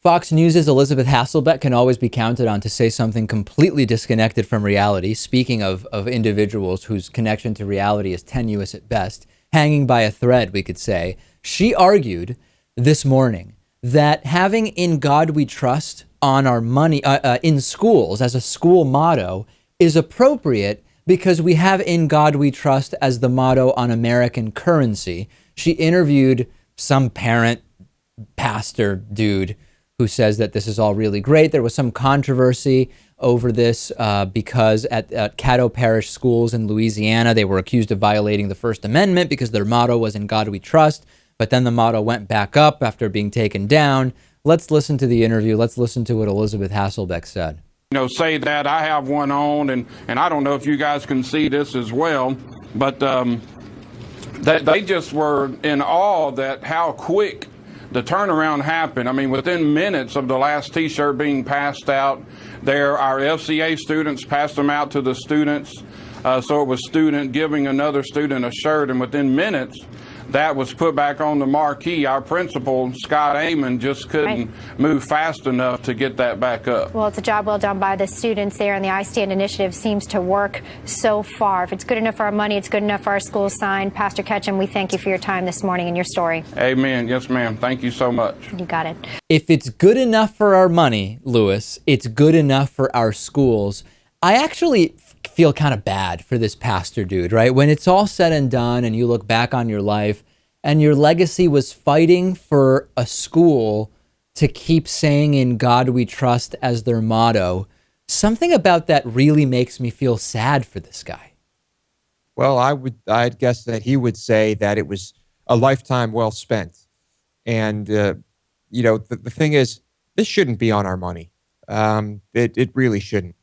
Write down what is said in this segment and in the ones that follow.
Fox News' Elisabeth Hasselbeck can always be counted on to say something completely disconnected from reality. Speaking of individuals whose connection to reality is tenuous at best, hanging by a thread, we could say, she argued this morning that having "In God We Trust" on our money in schools as a school motto is appropriate because we have "In God We Trust" as the motto on American currency. She interviewed some parent, pastor dude who says that this is all really great. There was some controversy over this because at Caddo Parish schools in Louisiana, they were accused of violating the First Amendment because their motto was "In God We Trust." But then the motto went back up after being taken down. Let's listen to the interview. Let's listen to what Elisabeth Hasselbeck said. Say that I have one on, and I don't know if you guys can see this as well, but they just were in awe that how quick the turnaround happened. I mean, within minutes of the last T-shirt being passed out, our FCA students passed them out to the students. So it was student giving another student a shirt, and within minutes, that was put back on the marquee. Our principal, Scott Amon, just couldn't move fast enough to get that back up. Well, it's a job well done by the students there, and the I Stand initiative seems to work so far. If it's good enough for our money, it's good enough for our school sign. Pastor Ketchum, we thank you for your time this morning and your story. Amen. Yes, ma'am. Thank you so much. You got it. If it's good enough for our money, Lewis, it's good enough for our schools. I actually feel kind of bad for this pastor dude, right? When it's all said and done and you look back on your life and your legacy was fighting for a school to keep saying "In God We Trust" as their motto, something about that really makes me feel sad for this guy. Well, I'd guess that he would say that it was a lifetime well spent. And, the thing is, this shouldn't be on our money. It really shouldn't.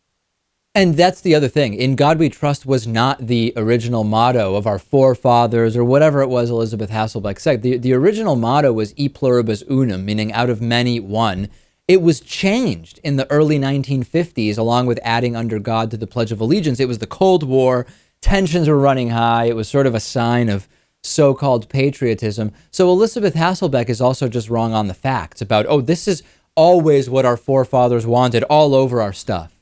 And that's the other thing. "In God We Trust" was not the original motto of our forefathers or whatever it was Elisabeth Hasselbeck said. The original motto was "E pluribus unum," meaning out of many, one. It was changed in the early 1950s along with adding "Under God" to the Pledge of Allegiance. It was the Cold War. Tensions were running high. It was sort of a sign of so-called patriotism. So Elisabeth Hasselbeck is also just wrong on the facts about, this is always what our forefathers wanted all over our stuff.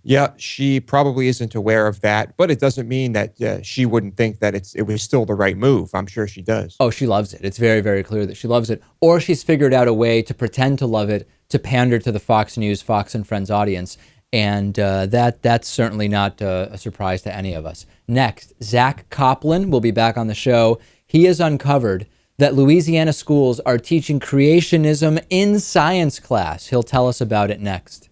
Yeah, she probably isn't aware of that, but it doesn't mean that she wouldn't think that it was still the right move. I'm sure she does. Oh, she loves it. It's very, very clear that she loves it. Or she's figured out a way to pretend to love it, to pander to the Fox News, Fox and Friends audience. And that's certainly not a surprise to any of us. Next, Zach Coplin will be back on the show. He has uncovered that Louisiana schools are teaching creationism in science class. He'll tell us about it next.